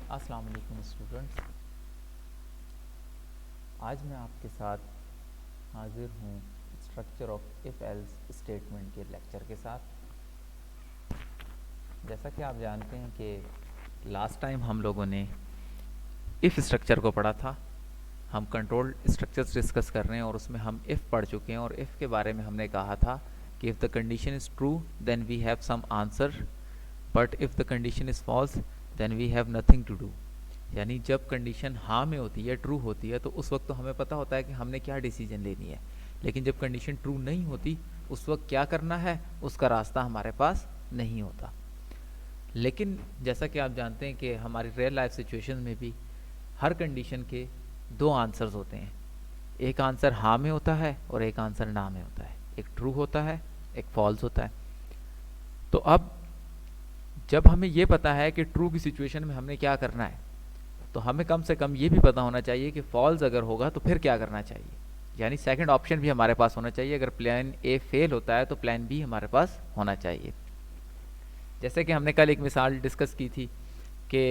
अस्सलाम वालेकुम स्टूडेंट्स। आज मैं आपके साथ हाजिर हूँ structure of if else statement के लेक्चर के साथ। जैसा कि आप जानते हैं कि लास्ट टाइम हम लोगों ने इफ़ स्ट्रक्चर को पढ़ा था। हम कंट्रोल स्ट्रक्चर्स डिस्कस कर रहे हैं और उसमें हम इफ़ पढ़ चुके हैं, और इफ़ के बारे में हमने कहा था कि if the condition is true then we have some answer, but if the condition is false then we have nothing to do. यानी जब कंडीशन हाँ में होती है, ट्रू होती है, तो उस वक्त तो हमें पता होता है कि हमने क्या डिसीजन लेनी है। लेकिन जब कंडीशन ट्रू नहीं होती उस वक्त क्या करना है उसका रास्ता हमारे पास नहीं होता। लेकिन जैसा कि आप जानते हैं कि हमारी रियल लाइफ सिचुएशन में भी हर कंडीशन के दो आंसर्स होते हैं। एक आंसर हाँ में होता है और एक आंसर ना में होता है। एक ट्रू होता है, एक फॉल्स होता है। तो अब जब हमें ये पता है कि ट्रू की सिचुएशन में हमने क्या करना है, तो हमें कम से कम ये भी पता होना चाहिए कि फॉल्स अगर होगा तो फिर क्या करना चाहिए। यानी सेकंड ऑप्शन भी हमारे पास होना चाहिए। अगर प्लान ए फेल होता है तो प्लान बी हमारे पास होना चाहिए। जैसे कि हमने कल एक मिसाल डिस्कस की थी कि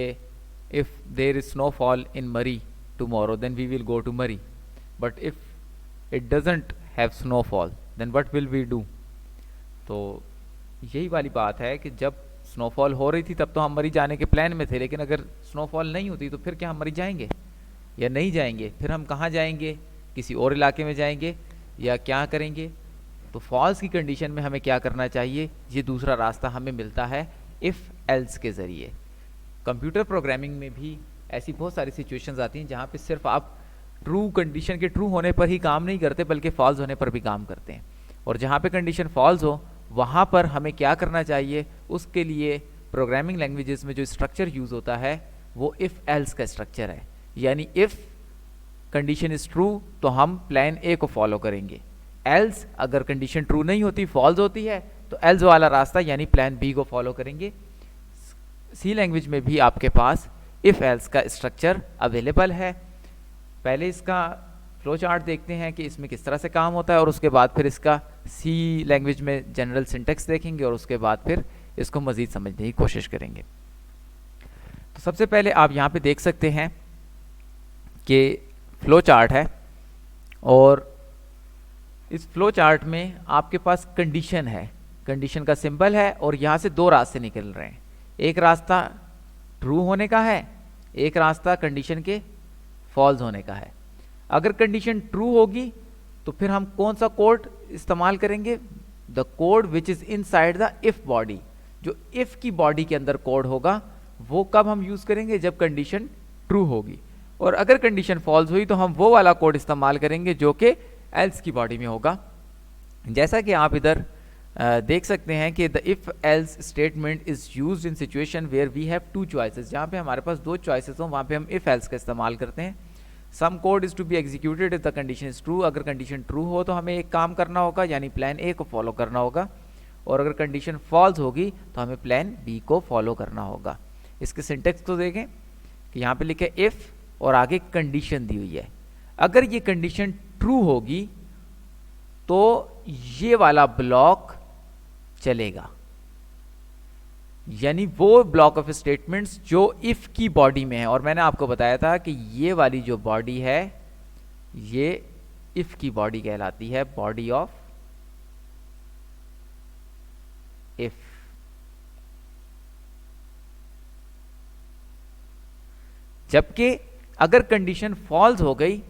if there is snowfall in Murree tomorrow then we will go to Murree, but if it doesn't have snowfall then what will we do. तो यही वाली बात है कि जब स्नोफॉल हो रही थी तब तो हम मरी जाने के प्लान में थे, लेकिन अगर स्नोफॉल नहीं होती तो फिर क्या हम मरी जाएंगे या नहीं जाएंगे? फिर हम कहाँ जाएंगे? किसी और इलाके में जाएंगे या क्या करेंगे? तो फॉल्स की कंडीशन में हमें क्या करना चाहिए? ये दूसरा रास्ता हमें मिलता है इफ़ एल्स के ज़रिए। कंप्यूटर प्रोग्रामिंग में भी ऐसी बहुत सारी सिचुएशंस आती हैं जहाँ पे सिर्फ आप ट्रू कंडीशन के ट्रू होने पर ही काम नहीं करते बल्कि फॉल्स होने पर भी काम करते हैं। और जहाँ पे कंडीशन फॉल्स हो वहाँ पर हमें क्या करना चाहिए? उसके लिए प्रोग्रामिंग लैंग्वेजेस में जो स्ट्रक्चर यूज़ होता है वो इफ़ एल्स का स्ट्रक्चर है। यानी इफ़ कंडीशन इज़ ट्रू तो हम प्लान ए को फॉलो करेंगे, एल्स अगर कंडीशन ट्रू नहीं होती फॉल्स होती है तो एल्स वाला रास्ता यानी प्लान बी को फॉलो करेंगे। सी लैंग्वेज में भी आपके पास इफ़ एल्स का स्ट्रक्चर अवेलेबल है। पहले इसका फ्लो चार्ट देखते हैं कि इसमें किस तरह से काम होता है, और उसके बाद फिर इसका सी लैंग्वेज में जनरल सिंटेक्स देखेंगे, और उसके बाद फिर इसको मज़ीद समझने की कोशिश करेंगे। तो सबसे पहले आप यहाँ पे देख सकते हैं कि फ्लो चार्ट है, और इस फ्लो चार्ट में आपके पास कंडीशन है, कंडीशन का सिंबल है, और यहाँ से दो रास्ते निकल रहे हैं। एक रास्ता ट्रू होने का है, एक रास्ता कंडीशन के फॉल्स होने का है। अगर कंडीशन ट्रू होगी तो फिर हम कौन सा कोड इस्तेमाल करेंगे? The code which is inside the if body. जो इफ की बॉडी के अंदर कोड होगा वो कब हम यूज करेंगे? जब कंडीशन ट्रू होगी। और अगर कंडीशन फॉल्स हुई तो हम वो वाला कोड इस्तेमाल करेंगे जो कि एल्स की बॉडी में होगा। जैसा कि आप इधर देख सकते हैं कि the if else statement is used in situation where we have two choices. जहाँ पे हमारे पास दो चॉइसेस हो वहाँ पे हम इफ एल्स का इस्तेमाल करते हैं। Some code is to be executed if the condition is true. अगर कंडीशन ट्रू हो तो हमें एक काम करना होगा यानी प्लान ए को फॉलो करना होगा, और अगर कंडीशन फॉल्स होगी तो हमें प्लान बी को फॉलो करना होगा। इसके सिंटेक्स को देखें कि यहाँ पे लिखे इफ और आगे कंडीशन दी हुई है। अगर ये कंडीशन ट्रू होगी तो ये वाला ब्लॉक चलेगा, यानी वो ब्लॉक ऑफ स्टेटमेंट्स जो इफ की बॉडी में है। और मैंने आपको बताया था कि ये वाली जो बॉडी है ये इफ की बॉडी कहलाती है, बॉडी ऑफ इफ। जबकि अगर कंडीशन फॉल्स हो गई,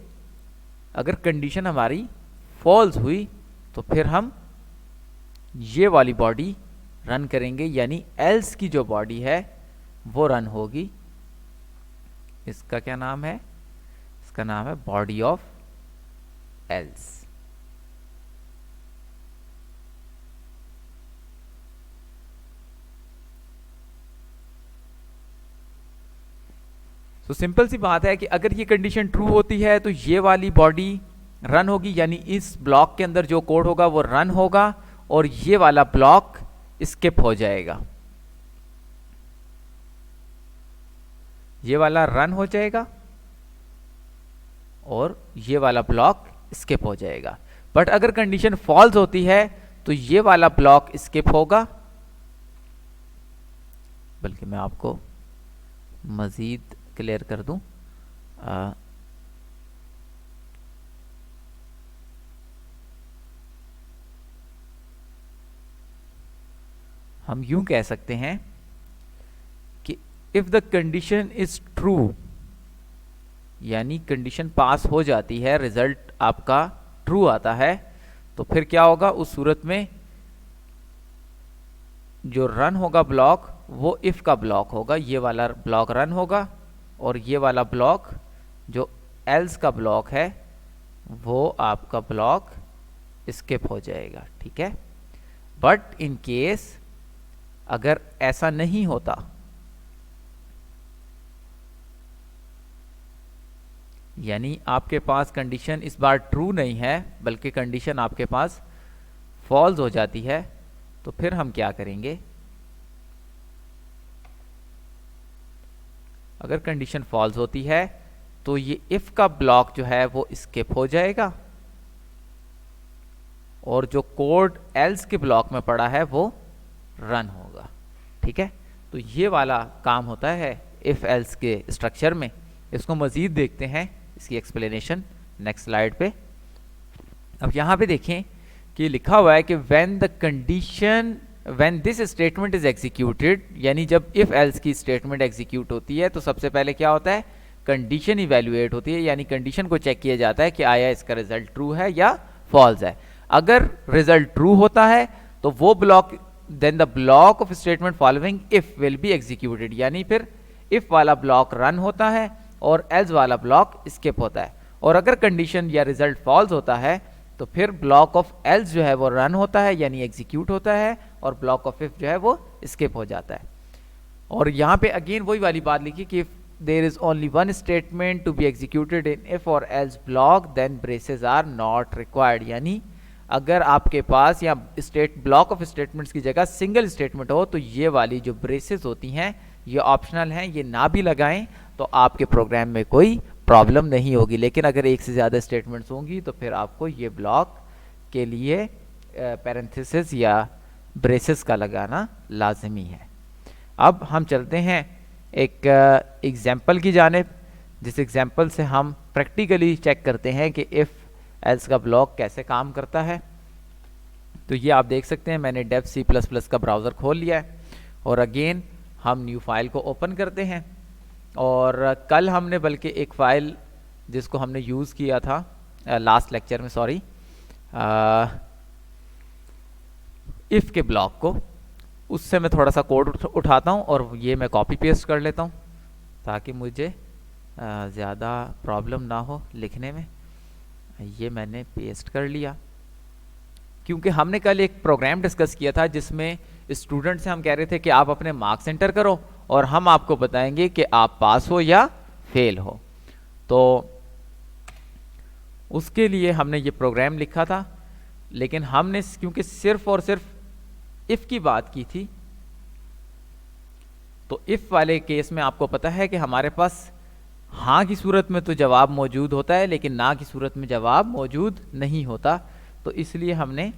अगर कंडीशन हमारी फॉल्स हुई तो फिर हम ये वाली बॉडी रन करेंगे, यानी एल्स की जो बॉडी है वो रन होगी। इसका क्या नाम है? इसका नाम है बॉडी ऑफ एल्स। तो सिंपल सी बात है कि अगर ये कंडीशन ट्रू होती है तो ये वाली बॉडी रन होगी, यानी इस ब्लॉक के अंदर जो कोड होगा वो रन होगा, और ये वाला ब्लॉक स्किप हो जाएगा। ये वाला रन हो जाएगा और ये वाला ब्लॉक स्किप हो जाएगा। बट अगर कंडीशन फॉल्स होती है तो ये वाला ब्लॉक स्किप होगा, बल्कि मैं आपको मज़ीद क्लियर कर दूं, हम यूं कह सकते हैं कि if the condition is true, यानी कंडीशन पास हो जाती है, रिजल्ट आपका ट्रू आता है, तो फिर क्या होगा उस सूरत में जो रन होगा ब्लॉक वो इफ़ का ब्लॉक होगा, ये वाला ब्लॉक रन होगा और ये वाला ब्लॉक जो एल्स का ब्लॉक है वो आपका ब्लॉक स्किप हो जाएगा। ठीक है, बट इन केस अगर ऐसा नहीं होता, यानी आपके पास कंडीशन इस बार ट्रू नहीं है बल्कि कंडीशन आपके पास फॉल्स हो जाती है, तो फिर हम क्या करेंगे, अगर कंडीशन फॉल्स होती है तो ये इफ का ब्लॉक जो है वो स्किप हो जाएगा और जो कोड एल्स के ब्लॉक में पड़ा है वो रन होगा। ठीक है, तो ये वाला काम होता है इफ एल्स के स्ट्रक्चर में। इसको मजीद देखते हैं, इसकी एक्सप्लेनेशन नेक्स्ट स्लाइड पे। अब यहाँ पे देखें कि लिखा हुआ है कि when this statement is executed, यानी जब इफ एल्स की स्टेटमेंट एग्जीक्यूट होती है तो सबसे पहले क्या होता है, कंडीशन इवेल्युएट होती है, यानी कंडीशन को चेक किया जाता है कि आया इसका रिजल्ट ट्रू है या फॉल्स है। अगर रिजल्ट ट्रू होता है तो वो block, then the block of statement following if will be executed, यानी फिर इफ वाला ब्लॉक रन होता है और एल्स वाला ब्लॉक स्किप होता है। और अगर कंडीशन या रिजल्ट फॉल्स होता है तो फिर ब्लॉक ऑफ एल्स जो है वो रन होता है यानी एग्जीक्यूट होता है और ब्लॉक ऑफ इफ जो है वो स्किप हो जाता है। और यहाँ पे अगेन वही वाली बात लिखी कि there is only one statement to be executed in if और else block then braces are not required, यानी अगर आपके पास या स्टेट ब्लॉक ऑफ स्टेटमेंट्स की जगह सिंगल स्टेटमेंट हो तो ये वाली जो ब्रेसेस होती हैं ये ऑप्शनल हैं, ये ना भी लगाएं तो आपके प्रोग्राम में कोई प्रॉब्लम नहीं होगी। लेकिन अगर एक से ज़्यादा स्टेटमेंट्स होंगी तो फिर आपको ये ब्लॉक के लिए पैरेंथेसिस या ब्रेसेस का लगाना लाजमी है। अब हम चलते हैं एक एग्जाम्पल की जानिब, जिस एग्जाम्पल से हम प्रैक्टिकली चेक करते हैं कि इफ़ एल्स का ब्लॉक कैसे काम करता है। तो ये आप देख सकते हैं, मैंने डेव C++ का ब्राउज़र खोल लिया है और अगेन हम न्यू फाइल को ओपन करते हैं। और कल हमने बल्कि एक फ़ाइल जिसको हमने यूज़ किया था लास्ट लेक्चर में, सॉरी, इफ़ के ब्लॉक को, उससे मैं थोड़ा सा कोड उठाता हूँ और ये मैं कॉपी पेस्ट कर लेता हूँ ताकि मुझे ज़्यादा प्रॉब्लम ना हो लिखने में। ये मैंने पेस्ट कर लिया क्योंकि हमने कल एक प्रोग्राम डिस्कस किया था जिसमें स्टूडेंट से हम कह रहे थे कि आप अपने मार्क्स एंटर करो और हम आपको बताएंगे कि आप पास हो या फेल हो। तो उसके लिए हमने ये प्रोग्राम लिखा था, लेकिन हमने क्योंकि सिर्फ और सिर्फ इफ़ की बात की थी, तो इफ़ वाले केस में आपको पता है कि हमारे पास हाँ की सूरत में तो जवाब मौजूद होता है लेकिन ना की सूरत में जवाब मौजूद नहीं होता। तो इसलिए हमने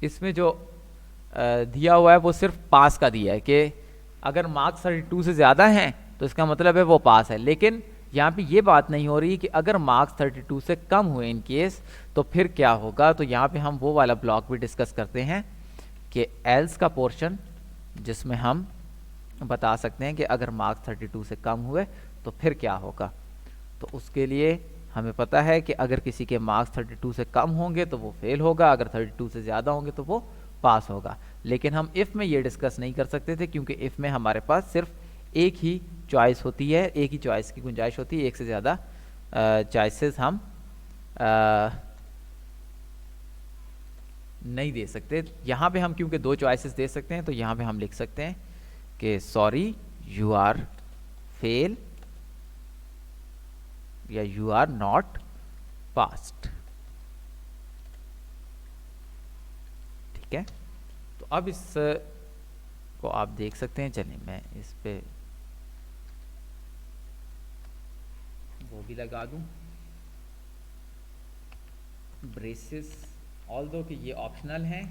इसमें जो दिया हुआ है वो सिर्फ पास का दिया है कि अगर मार्क्स 32 से ज़्यादा हैं तो इसका मतलब है वो पास है। लेकिन यहाँ पे ये बात नहीं हो रही कि अगर मार्क्स 32 से कम हुए इन केस तो फिर क्या होगा। तो यहाँ पे हम वो वाला ब्लॉक भी डिस्कस करते हैं कि एल्स का पोर्शन, जिसमें हम बता सकते हैं कि अगर मार्क्स 32 से कम हुए तो फिर क्या होगा। तो उसके लिए हमें पता है कि अगर किसी के मार्क्स 32 से कम होंगे तो वो फेल होगा, अगर 32 से ज़्यादा होंगे तो वो पास होगा। लेकिन हम इफ़ में ये डिस्कस नहीं कर सकते थे क्योंकि इफ़ में हमारे पास सिर्फ एक ही चॉइस होती है, एक ही चॉइस की गुंजाइश होती है, एक से ज़्यादा चॉइसेस हम नहीं दे सकते। यहाँ पे हम क्योंकि दो चॉइसेस दे सकते हैं तो यहाँ पे हम लिख सकते हैं कि सॉरी यू आर फेल या यू आर नॉट पास्ड। ठीक है, तो अब इस को आप देख सकते हैं। चलिए मैं इस पे वो भी लगा दूं, ब्रेसेस, ऑल्दो कि ये ऑप्शनल हैं,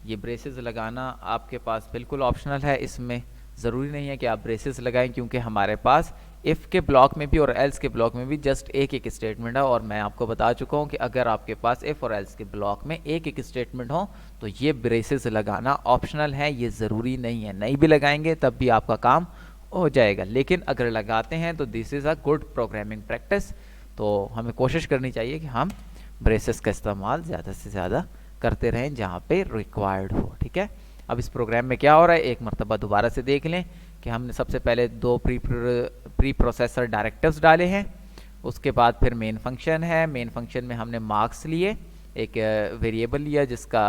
ये ब्रेसेस लगाना आपके पास बिल्कुल ऑप्शनल है, इसमें ज़रूरी नहीं है कि आप ब्रेसेस लगाएं, क्योंकि हमारे पास इफ़ के ब्लॉक में भी और एल्स के ब्लॉक में भी जस्ट एक एक स्टेटमेंट है। और मैं आपको बता चुका हूँ कि अगर आपके पास इफ़ और एल्स के ब्लॉक में एक एक स्टेटमेंट हो तो ये ब्रेसेस लगाना ऑप्शनल है, ये ज़रूरी नहीं है। नहीं भी लगाएंगे तब भी आपका काम हो जाएगा, लेकिन अगर लगाते हैं तो this is a good programming practice. तो हमें कोशिश करनी चाहिए कि हम ब्रेसेस का इस्तेमाल ज़्यादा से ज़्यादा करते रहें जहाँ पे रिक्वायर्ड हो। ठीक है, अब इस प्रोग्राम में क्या हो रहा है एक मरतबा दोबारा से देख लें कि हमने सबसे पहले दो प्री प्रोसेसर डायरेक्टिव्स डाले हैं, उसके बाद फिर मेन फंक्शन है। मेन फंक्शन में हमने मार्क्स लिए, एक वेरिएबल लिया जिसका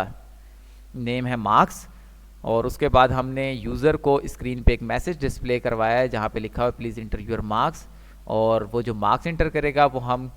नेम है मार्क्स, और उसके बाद हमने यूज़र को स्क्रीन पे एक मैसेज डिस्प्ले करवाया है जहाँ पे लिखा हुआ प्लीज़ इंटर योर मार्क्स। और वो जो मार्क्स इंटर करेगा वो हम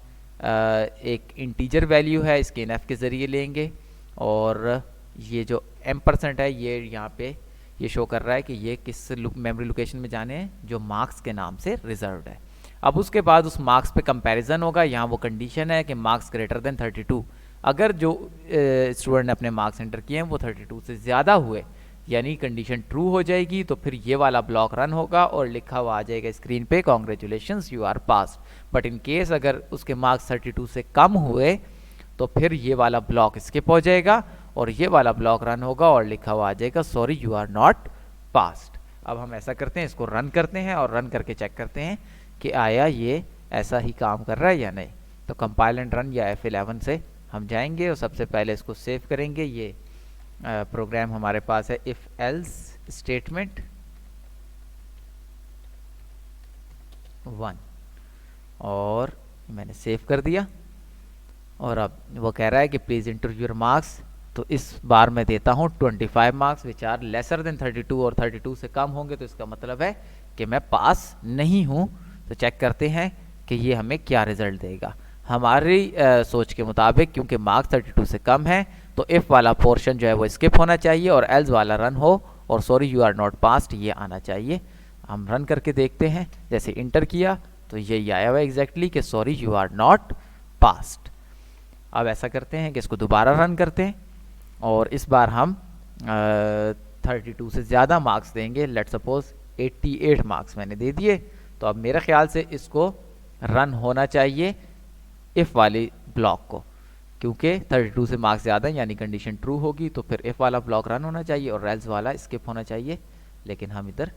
एक इंटीजर वैल्यू है स्कैनएफ के ज़रिए लेंगे, और ये जो M% है ये यहाँ पे ये शो कर रहा है कि ये किस मेमोरी लोकेशन में जाने हैं, जो मार्क्स के नाम से रिजर्व्ड है। अब उसके बाद उस मार्क्स पे कंपैरिजन होगा। यहाँ वो कंडीशन है कि मार्क्स ग्रेटर देन 32। अगर जो स्टूडेंट ने अपने मार्क्स एंटर किए हैं वो 32 से ज़्यादा हुए, यानी कंडीशन ट्रू हो जाएगी, तो फिर ये वाला ब्लॉक रन होगा और लिखा हुआ आ जाएगा स्क्रीन पे congratulations you are passed. But in case अगर उसके मार्क्स 32 से कम हुए तो फिर ये वाला ब्लॉक स्किप हो जाएगा और ये वाला ब्लॉक रन होगा और लिखा हुआ आ जाएगा sorry you are not passed. अब हम ऐसा करते हैं, इसको रन करते हैं और रन करके चेक करते हैं कि आया ये ऐसा ही काम कर रहा है या नहीं। तो कंपाइल एंड रन या F11 से हम जाएंगे और सबसे पहले इसको सेव करेंगे। ये प्रोग्राम हमारे पास है इफ एल्स स्टेटमेंट 1, और मैंने सेव कर दिया। और अब वो कह रहा है कि प्लीज़ इंटर योर मार्क्स, तो इस बार मैं देता हूँ 25 marks which are lesser than 32, और 32 से कम होंगे तो इसका मतलब है कि मैं पास नहीं हूँ। तो चेक करते हैं कि ये हमें क्या रिजल्ट देगा। हमारी सोच के मुताबिक क्योंकि मार्क्स 32 से कम है तो इफ़ वाला पोर्शन जो है वो स्किप होना चाहिए और एल्स वाला रन हो और sorry you are not passed ये आना चाहिए। हम रन करके देखते हैं, जैसे इंटर किया तो यही आया हुआ एग्जैक्टली कि sorry you are not passed. अब ऐसा करते हैं कि इसको दोबारा रन करते हैं और इस बार हम 32 से ज़्यादा मार्क्स देंगे। लेट सपोज 88 मार्क्स मैंने दे दिए। तो अब मेरे ख्याल से इसको रन होना चाहिए इफ़ वाली ब्लॉक को, क्योंकि 32 से मार्क्स ज़्यादा यानी कंडीशन ट्रू होगी, तो फिर इफ़ वाला ब्लॉक रन होना चाहिए और एल्स वाला स्किप होना चाहिए। लेकिन हम इधर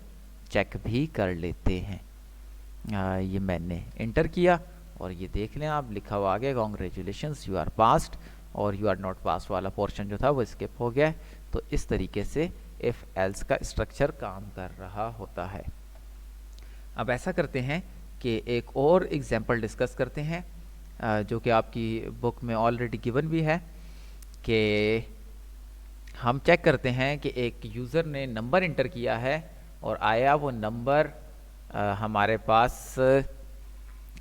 चेक भी कर लेते हैं। ये मैंने इंटर किया और ये देख लें आप, लिखा हुआ आ गया कॉन्ग्रेचुलेशंस यू आर पास्ड, और यू आर नॉट पास्ड वाला पोर्शन जो था वो स्किप हो गया। तो इस तरीके से इफ़ एल्स का स्ट्रक्चर काम कर रहा होता है। अब ऐसा करते हैं कि एक और एग्जांपल डिस्कस करते हैं जो कि आपकी बुक में ऑलरेडी गिवन भी है, कि हम चेक करते हैं कि एक यूज़र ने नंबर इंटर किया है और आया वो नंबर हमारे पास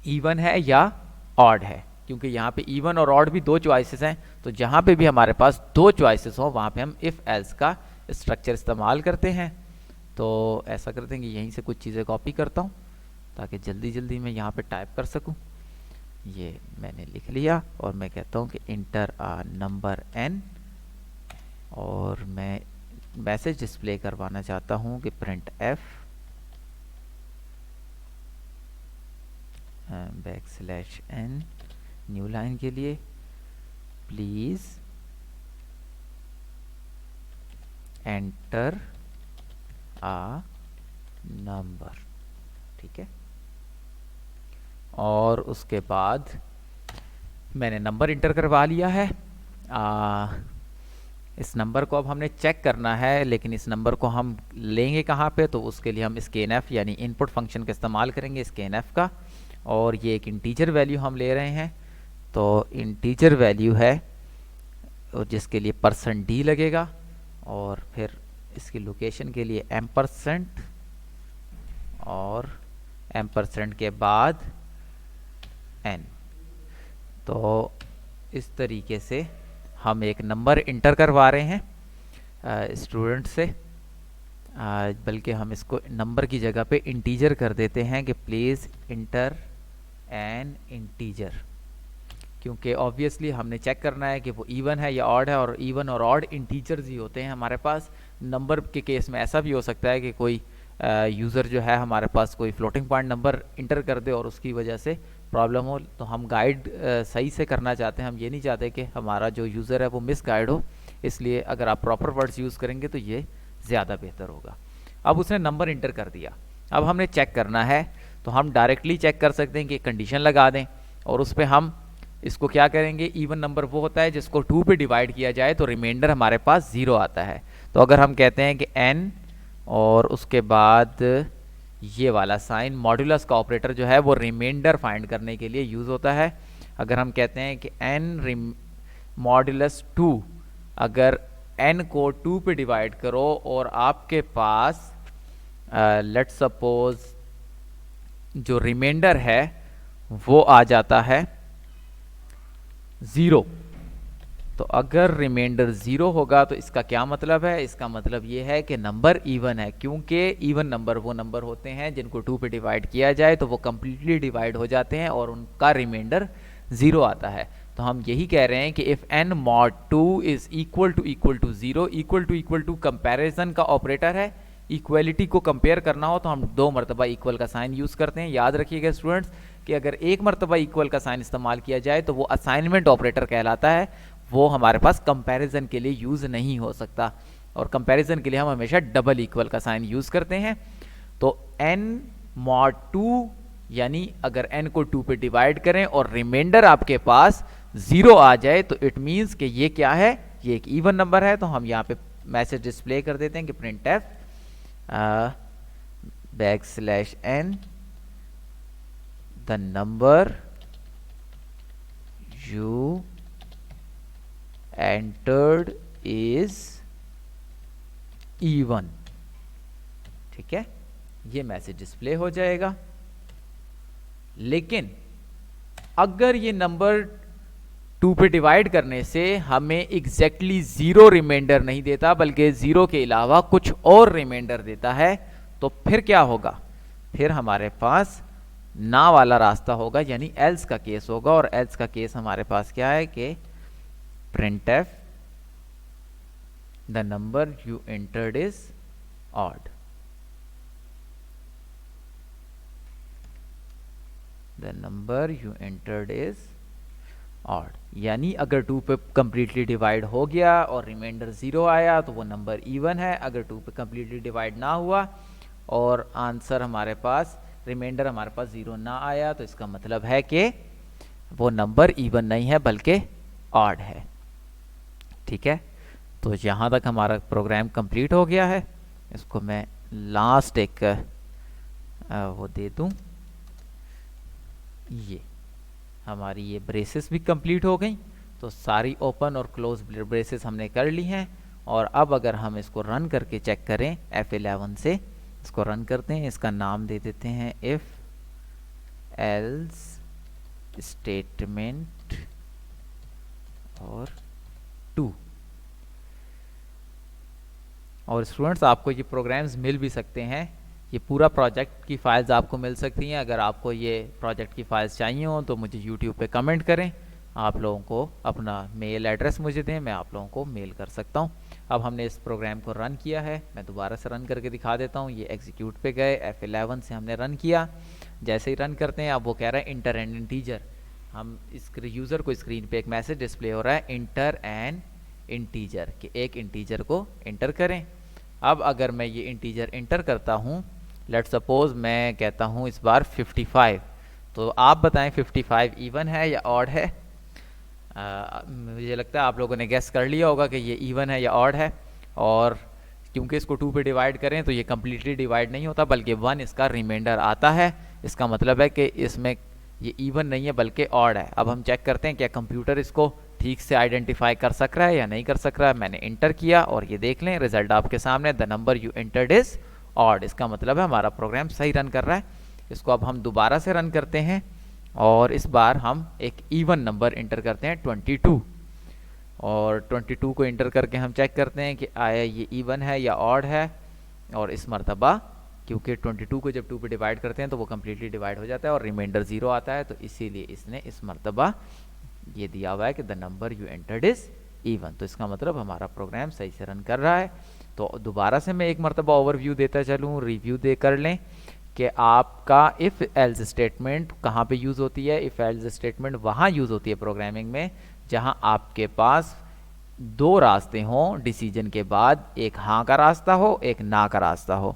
इवन है या ऑड है। क्योंकि यहाँ पे इवन और ऑड भी दो चॉइसेस हैं, तो जहाँ पे भी हमारे पास दो चॉइसेस हो वहाँ पे हम इफ़ एल्स का स्ट्रक्चर इस्तेमाल करते हैं। तो ऐसा करते हैं कि यहीं से कुछ चीज़ें कॉपी करता हूँ ताकि जल्दी जल्दी मैं यहाँ पे टाइप कर सकूँ। ये मैंने लिख लिया और मैं कहता हूँ कि इंटर आ नंबर n, और मैं मैसेज डिस्प्ले करवाना चाहता हूँ कि print f \n new line के लिए प्लीज एंटर आ नंबर। ठीक है, और उसके बाद मैंने नंबर इंटर करवा लिया है। इस नंबर को अब हमने चेक करना है, लेकिन इस नंबर को हम लेंगे कहाँ पे, तो उसके लिए हम स्कैनएफ यानी इनपुट फंक्शन का इस्तेमाल करेंगे स्कैनएफ का। और ये एक इंटीजर वैल्यू हम ले रहे हैं, तो इंटीजर वैल्यू है जिसके लिए %d लगेगा, और फिर इसकी लोकेशन के लिए M%, और M% के बाद n। तो इस तरीके से हम एक नंबर इंटर करवा रहे हैं स्टूडेंट से, बल्कि हम इसको नंबर की जगह पे इंटीजर कर देते हैं कि प्लीज़ इंटर एन इंटीजर, क्योंकि ऑब्वियसली हमने चेक करना है कि वो इवन है या ऑड है, और इवन और ऑड इंटीजर्स ही होते हैं हमारे पास। नंबर के केस में ऐसा भी हो सकता है कि कोई यूज़र जो है हमारे पास कोई फ्लोटिंग पॉइंट नंबर इंटर कर दे और उसकी वजह से प्रॉब्लम हो। तो हम गाइड सही से करना चाहते हैं, हम ये नहीं चाहते कि हमारा जो यूज़र है वो मिस गाइड हो। इसलिए अगर आप प्रॉपर वर्ड्स यूज़ करेंगे तो ये ज़्यादा बेहतर होगा। अब उसने नंबर इंटर कर दिया, अब हमने चेक करना है, तो हम डायरेक्टली चेक कर सकते हैं कि कंडीशन लगा दें और उस पर हम इसको क्या करेंगे, इवन नंबर वो होता है जिसको 2 पे डिवाइड किया जाए तो रिमाइंडर हमारे पास 0 आता है। तो अगर हम कहते हैं कि n और उसके बाद ये वाला साइन, मॉड्यूलस का ऑपरेटर जो है वो रिमाइंडर फाइंड करने के लिए यूज़ होता है। अगर हम कहते हैं कि n मॉड्यूलस 2, अगर n को 2 पे डिवाइड करो और आपके पास लेट्स सपोज जो रिमाइंडर है वो आ जाता है 0, तो अगर रिमाइंडर 0 होगा तो इसका क्या मतलब है, इसका मतलब ये है कि नंबर इवन है, क्योंकि इवन नंबर वो नंबर होते हैं जिनको 2 पे डिवाइड किया जाए तो वो कंप्लीटली डिवाइड हो जाते हैं और उनका रिमाइंडर 0 आता है। तो हम यही कह रहे हैं कि if n mod 2 is equal to 0, equal to comparison का ऑपरेटर है, इक्वलिटी को कंपेयर करना हो तो हम 2 मरतबा इक्वल का साइन यूज़ करते हैं। याद रखिएगा स्टूडेंट्स कि अगर 1 मरतबा इक्वल का साइन इस्तेमाल किया जाए तो वो असाइनमेंट ऑपरेटर कहलाता है, वो हमारे पास कंपैरिजन के लिए यूज़ नहीं हो सकता। और कंपैरिजन के लिए हम हमेशा डबल इक्वल का साइन यूज़ करते हैं। तो n mod 2 यानी अगर n को 2 पे डिवाइड करें और रिमाइंडर आपके पास 0 आ जाए तो इट मीन्स कि ये क्या है, ये एक इवन नंबर है। तो हम यहाँ पे मैसेज डिस्प्ले कर देते हैं कि printf \n the number you entered is even। ठीक है, ये मैसेज डिस्प्ले हो जाएगा। लेकिन अगर ये नंबर 2 पे डिवाइड करने से हमें एग्जैक्टली 0 रिमाइंडर नहीं देता बल्कि 0 के अलावा कुछ और रिमाइंडर देता है, तो फिर क्या होगा, फिर हमारे पास ना वाला रास्ता होगा, यानी एल्स का केस होगा। और एल्स का केस हमारे पास क्या है कि printf the number you entered is odd, the number you entered is odd। यानी अगर 2 पे कंप्लीटली डिवाइड हो गया और रिमाइंडर 0 आया तो वो नंबर इवन है। अगर 2 पे कंप्लीटली डिवाइड ना हुआ और आंसर हमारे पास, रिमाइंडर हमारे पास 0 ना आया तो इसका मतलब है कि वो नंबर इवन नहीं है बल्कि ऑड है। ठीक है, तो यहाँ तक हमारा प्रोग्राम कंप्लीट हो गया है। इसको मैं लास्ट एक वो दे दूँ, ये हमारी ये ब्रेसेस भी कंप्लीट हो गई। तो सारी ओपन और क्लोज ब्रेसेस हमने कर ली हैं। और अब अगर हम इसको रन करके चेक करें F11 से, इसको रन करते हैं, इसका नाम दे देते हैं इफ एल्स स्टेटमेंट और 2। और स्टूडेंट्स आपको ये प्रोग्राम्स मिल भी सकते हैं, ये पूरा प्रोजेक्ट की फाइल्स आपको मिल सकती हैं। अगर आपको ये प्रोजेक्ट की फाइल्स चाहिए हो तो मुझे यूट्यूब पे कमेंट करें, आप लोगों को अपना मेल एड्रेस मुझे दें, मैं आप लोगों को मेल कर सकता हूँ। अब हमने इस प्रोग्राम को रन किया है, मैं दोबारा से रन करके दिखा देता हूँ। ये एग्जीक्यूट पे गए, F11 से हमने रन किया। जैसे ही रन करते हैं अब वो कह रहा है इंटर एन इंटीजर। हम इस यूज़र को स्क्रीन पे एक मैसेज डिस्प्ले हो रहा है इंटर एन इंटीजर, कि एक इंटीजर को इंटर करें। अब अगर मैं ये इंटीजर इंटर करता हूँ, लेट्स सपोज मैं कहता हूँ इस बार 55, तो आप बताएं 55 इवन है या ऑड है। मुझे लगता है आप लोगों ने गेस कर लिया होगा कि ये इवन है या ऑड है। और क्योंकि इसको 2 पे डिवाइड करें तो ये कम्प्लीटली डिवाइड नहीं होता बल्कि 1 इसका रिमाइंडर आता है। इसका मतलब है कि इसमें ये इवन नहीं है बल्कि ऑड है। अब हम चेक करते हैं क्या कंप्यूटर इसको ठीक से आइडेंटिफाई कर सक रहा है या नहीं कर सक रहा है। मैंने इंटर किया और ये देख लें रिजल्ट आपके सामने, the number you entered is odd. इसका मतलब है हमारा प्रोग्राम सही रन कर रहा है। इसको अब हम दोबारा से रन करते हैं और इस बार हम एक इवन नंबर इंटर करते हैं 22। और 22 को इंटर करके हम चेक करते हैं कि आया ये इवन है या ऑड है। और इस मरतबा क्योंकि 22 को जब 2 पे डिवाइड करते हैं तो वो कम्प्लीटली डिवाइड हो जाता है और रिमाइंडर 0 आता है, तो इसीलिए इसने इस मरतबा ये दिया हुआ है कि the number you entered is even. तो इसका मतलब हमारा प्रोग्राम सही से रन कर रहा है। तो दोबारा से मैं एक मरतबा ओवरव्यू देता चलूँ, रिव्यू दे कर लें कि आपका इफ़ एल्स स्टेटमेंट कहाँ पे यूज़ होती है। इफ़ एल्स स्टेटमेंट वहाँ यूज़ होती है प्रोग्रामिंग में जहाँ आपके पास दो रास्ते हों डिसीजन के बाद, एक हाँ का रास्ता हो, एक ना का रास्ता हो।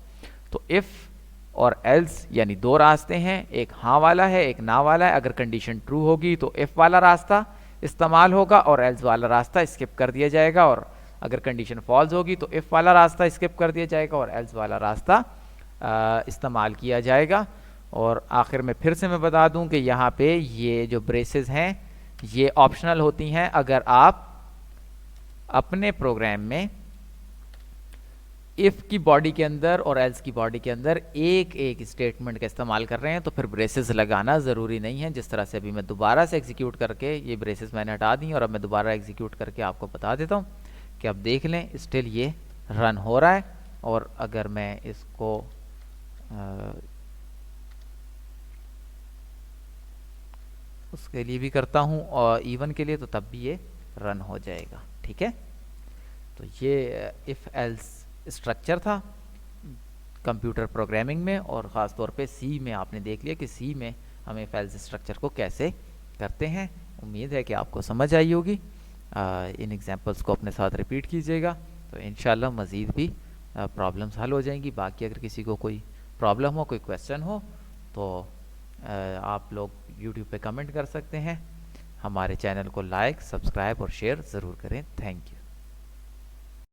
तो इफ़ और एल्स यानी दो रास्ते हैं, एक हाँ वाला है, एक ना वाला है। अगर कंडीशन ट्रू होगी तो इफ़ वाला रास्ता इस्तेमाल होगा और एल्स वाला रास्ता स्किप कर दिया जाएगा, और अगर कंडीशन फॉल्स होगी तो इफ़ वाला रास्ता स्किप कर दिया जाएगा और एल्स वाला रास्ता इस्तेमाल किया जाएगा। और आखिर में फिर से मैं बता दूं कि यहाँ पे ये जो ब्रेसेस हैं ये ऑप्शनल होती हैं अगर आप अपने प्रोग्राम में इफ़ की बॉडी के अंदर और एल्स की बॉडी के अंदर एक एक स्टेटमेंट का इस्तेमाल कर रहे हैं, तो फिर ब्रेसेस लगाना ज़रूरी नहीं है। जिस तरह से अभी मैं दोबारा से एग्जीक्यूट करके ये ब्रेसेस मैंने हटा दी और अब मैं दोबारा एग्जीक्यूट करके आपको बता देता हूँ कि अब देख लें स्टिल ये रन हो रहा है। और अगर मैं इसको उसके लिए भी करता हूँ और इवन के लिए, तो तब भी ये रन हो जाएगा। ठीक है, तो ये इफ़ एल्स स्ट्रक्चर था कंप्यूटर प्रोग्रामिंग में, और ख़ास तौर पे सी में आपने देख लिया कि सी में हम इफ़ एल्स स्ट्रक्चर को कैसे करते हैं। उम्मीद है कि आपको समझ आई होगी। इन एग्जांपल्स को अपने साथ रिपीट कीजिएगा तो इंशाल्लाह मज़ीद भी प्रॉब्लम्स हल हो जाएंगी। बाकी अगर किसी को कोई प्रॉब्लम हो, कोई क्वेश्चन हो, तो आप लोग यूट्यूब पे कमेंट कर सकते हैं। हमारे चैनल को लाइक, सब्सक्राइब और शेयर ज़रूर करें। Thank you.